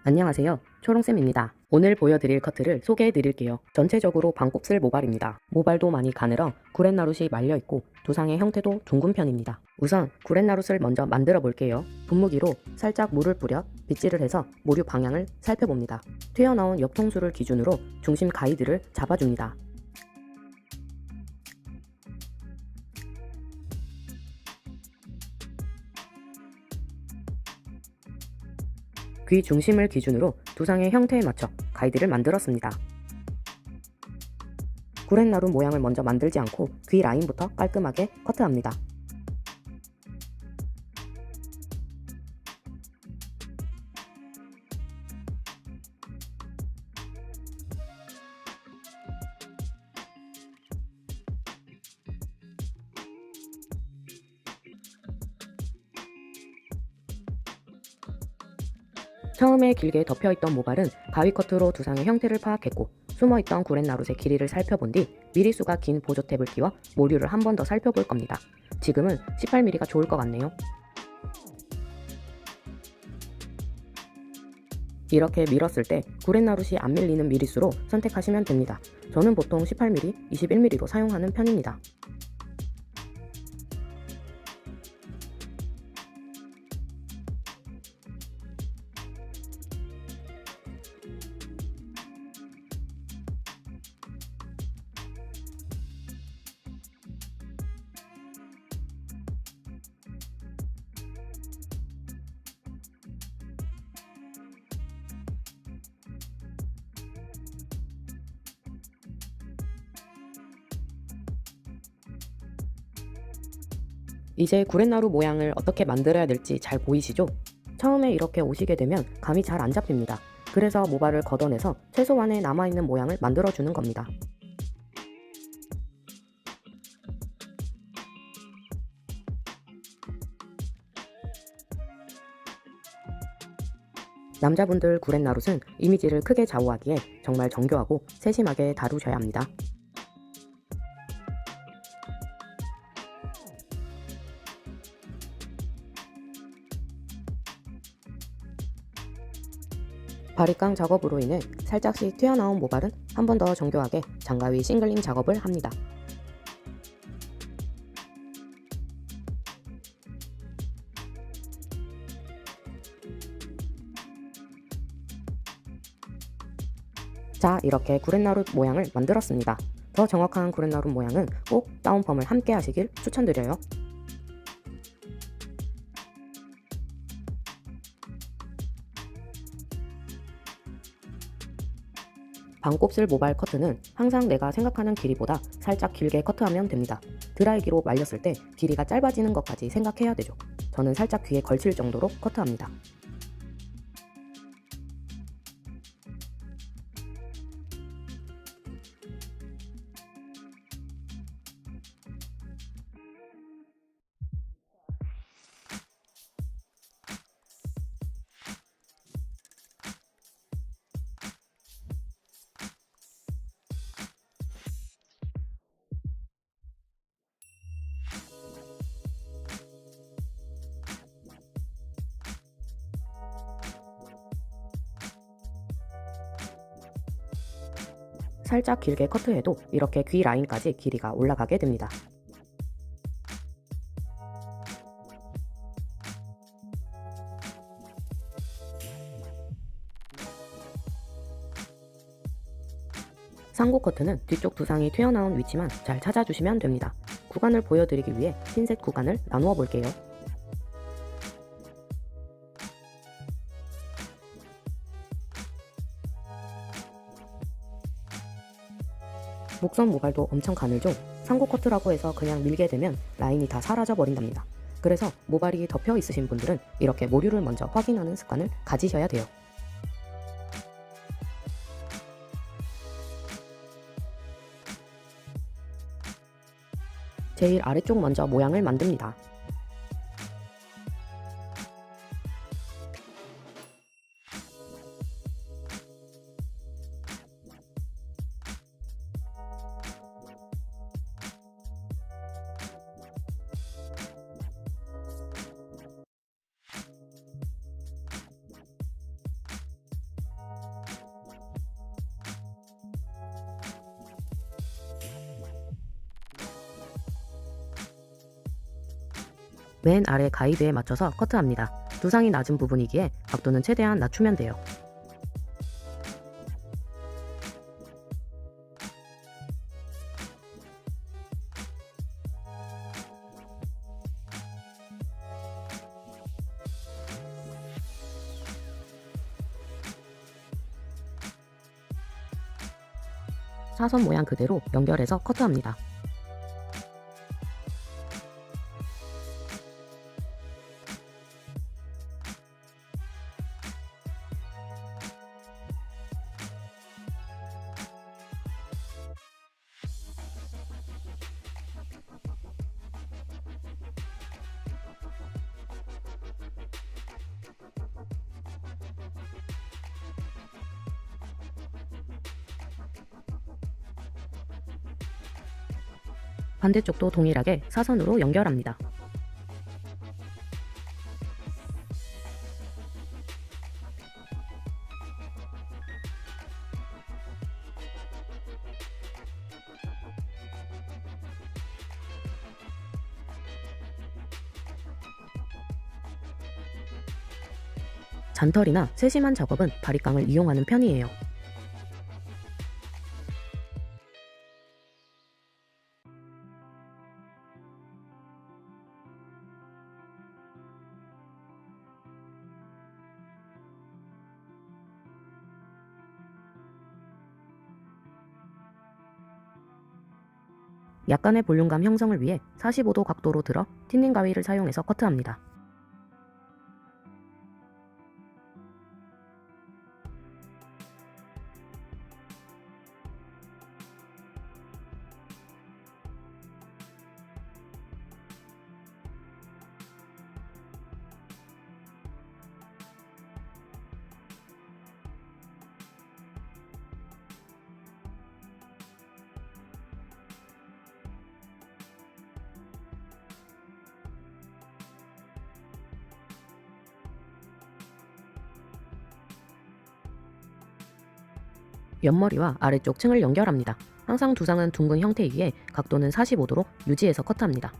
안녕하세요. 초롱쌤입니다. 오늘 보여드릴 커트를 소개해드릴게요. 전체적으로 반곱슬 모발입니다. 모발도 많이 가늘어 구렛나룻이 말려있고 두상의 형태도 둥근 편입니다. 우선 구렛나룻을 먼저 만들어 볼게요. 분무기로 살짝 물을 뿌려 빗질을 해서 모류 방향을 살펴봅니다. 튀어나온 옆통수를 기준으로 중심 가이드를 잡아줍니다. 귀 중심을 기준으로 두상의 형태에 맞춰 가이드를 만들었습니다. 구렛나룻 모양을 먼저 만들지 않고 귀 라인부터 깔끔하게 커트합니다. 처음에 길게 덮여있던 모발은 가위 커트로 두상의 형태를 파악했고 숨어있던 구렛나룻의 길이를 살펴본 뒤 미리수가 긴 보조탭을 끼워 모류를 한 번 더 살펴볼 겁니다. 지금은 18mm가 좋을 것 같네요. 이렇게 밀었을 때 구렛나룻이 안 밀리는 미리수로 선택하시면 됩니다. 저는 보통 18mm, 21mm로 사용하는 편입니다. 이제 구렛나루 모양을 어떻게 만들어야 될지 잘 보이시죠? 처음에 이렇게 오시게 되면 감이 잘 안 잡힙니다. 그래서 모발을 걷어내서 최소한의 남아있는 모양을 만들어주는 겁니다. 남자분들 구렛나룻은 이미지를 크게 좌우하기에 정말 정교하고 세심하게 다루셔야 합니다. 바리깡 작업으로 인해 살짝씩 튀어나온 모발은 한 번 더 정교하게 장가위 싱글링 작업을 합니다. 자, 이렇게 구렛나룻 모양을 만들었습니다. 더 정확한 구렛나룻 모양은 꼭 다운펌을 함께 하시길 추천드려요. 반곱슬 모발 커트는 항상 내가 생각하는 길이보다 살짝 길게 커트하면 됩니다. 드라이기로 말렸을 때 길이가 짧아지는 것까지 생각해야 되죠. 저는 살짝 귀에 걸칠 정도로 커트합니다. 살짝 길게 커트해도 이렇게 귀 라인까지 길이가 올라가게 됩니다. 상고 커트는 뒤쪽 두상이 튀어나온 위치만 잘 찾아주시면 됩니다. 구간을 보여드리기 위해 핀셋 구간을 나누어 볼게요. 목선 모발도 엄청 가늘죠? 상고 커트라고 해서 그냥 밀게 되면 라인이 다 사라져 버린답니다. 그래서 모발이 덮여 있으신 분들은 이렇게 모류를 먼저 확인하는 습관을 가지셔야 돼요. 제일 아래쪽 먼저 모양을 만듭니다. 맨 아래 가이드에 맞춰서 커트합니다. 두상이 낮은 부분이기에 각도는 최대한 낮추면 돼요. 사선 모양 그대로 연결해서 커트합니다. 반대쪽도 동일하게 사선으로 연결합니다. 잔털이나 세심한 작업은 바리깡을 이용하는 편이에요. 약간의 볼륨감 형성을 위해 45도 각도로 들어 틴닝 가위를 사용해서 커트합니다. 옆머리와 아래쪽 층을 연결합니다. 항상 두상은 둥근 형태이기에 각도는 45도로 유지해서 커트합니다.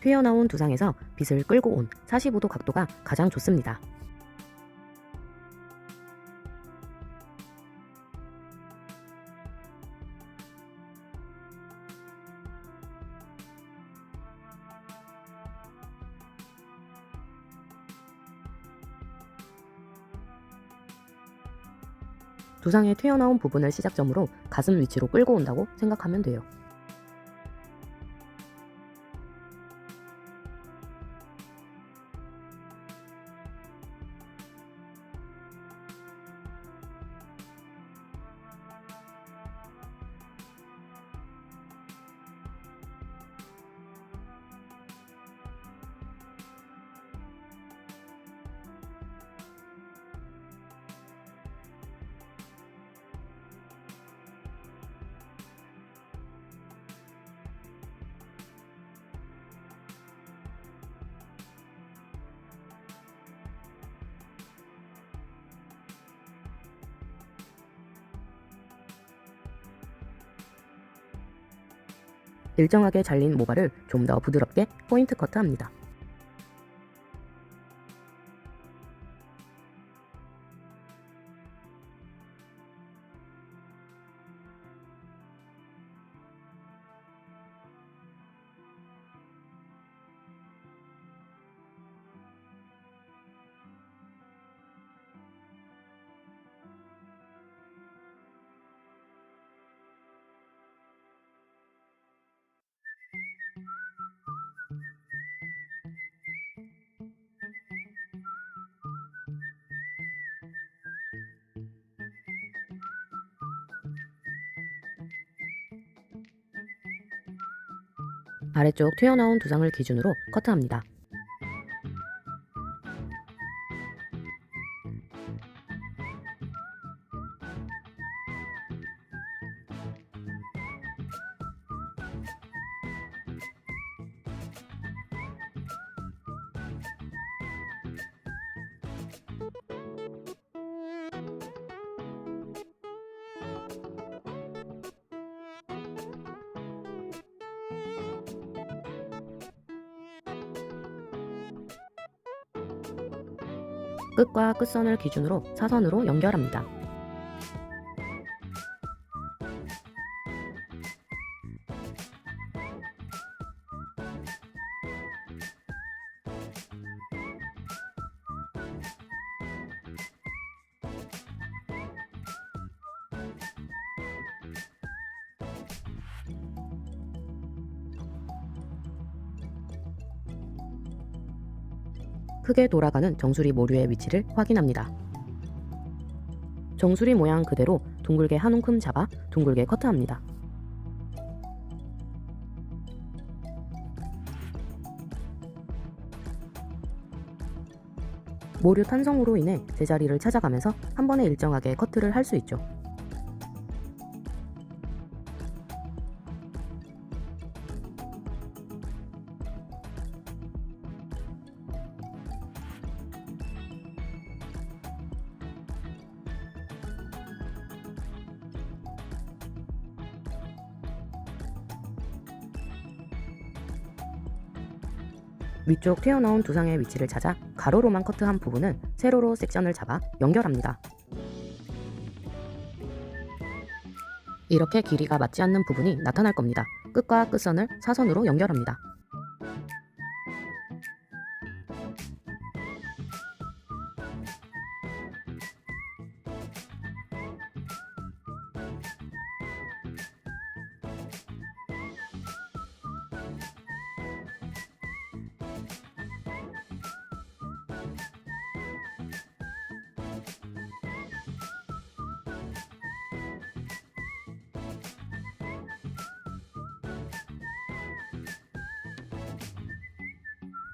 튀어나온 두상에서 빗을 끌고 온 45도 각도가 가장 좋습니다. 두상에 튀어나온 부분을 시작점으로 가슴 위치로 끌고 온다고 생각하면 돼요. 일정하게 잘린 모발을 좀 더 부드럽게 포인트 커트합니다. 아래쪽 튀어나온 두상을 기준으로 커트합니다. 끝과 끝선을 기준으로 사선으로 연결합니다. 크게 돌아가는 정수리 모류의 위치를 확인합니다. 정수리 모양 그대로 둥글게 한 움큼 잡아 둥글게 커트합니다. 모류 탄성으로 인해 제자리를 찾아가면서 한 번에 일정하게 커트를 할 수 있죠. 위쪽 튀어나온 두상의 위치를 찾아 가로로만 커트한 부분은 세로로 섹션을 잡아 연결합니다. 이렇게 길이가 맞지 않는 부분이 나타날 겁니다. 끝과 끝선을 사선으로 연결합니다.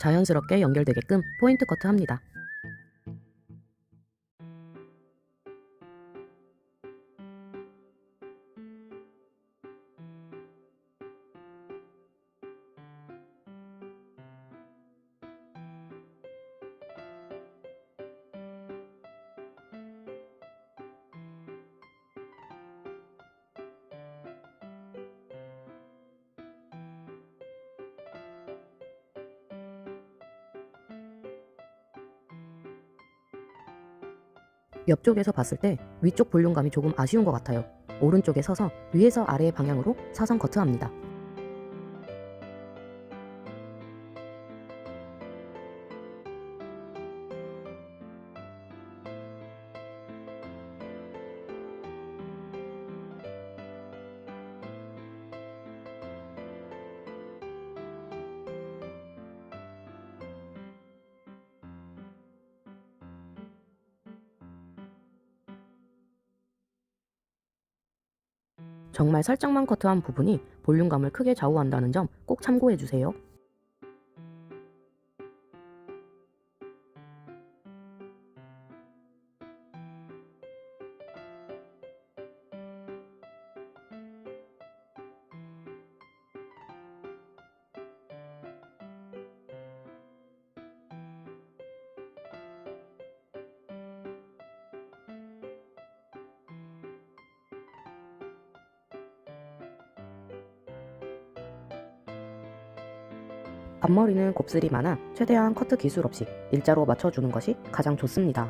자연스럽게 연결되게끔 포인트 커트합니다. 옆쪽에서 봤을 때 위쪽 볼륨감이 조금 아쉬운 것 같아요. 오른쪽에 서서 위에서 아래 방향으로 사선 커트합니다. 정말 살짝만 커트한 부분이 볼륨감을 크게 좌우한다는 점 꼭 참고해주세요. 앞머리는 곱슬이 많아 최대한 커트 기술 없이 일자로 맞춰주는 것이 가장 좋습니다.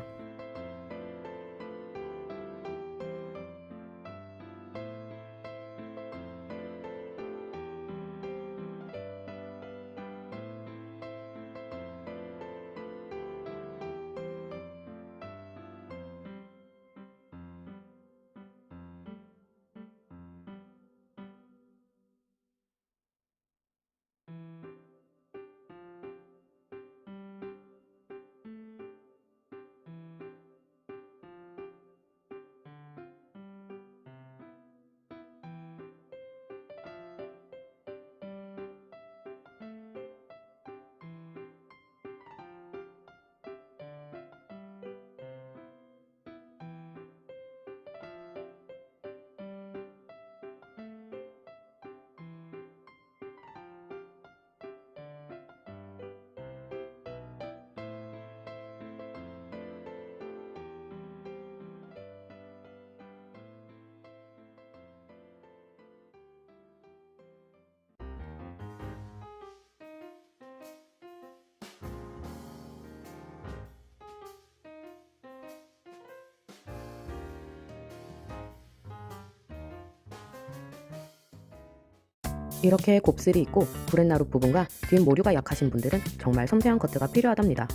이렇게 곱슬이 있고 구렛나루 부분과 뒷모류가 약하신 분들은 정말 섬세한 커트가 필요하답니다.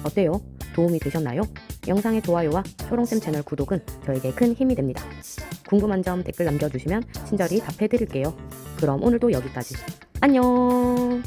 어때요? 도움이 되셨나요? 영상의 좋아요와 초롱쌤 채널 구독은 저에게 큰 힘이 됩니다. 궁금한 점 댓글 남겨주시면 친절히 답해드릴게요. 그럼 오늘도 여기까지. 안녕.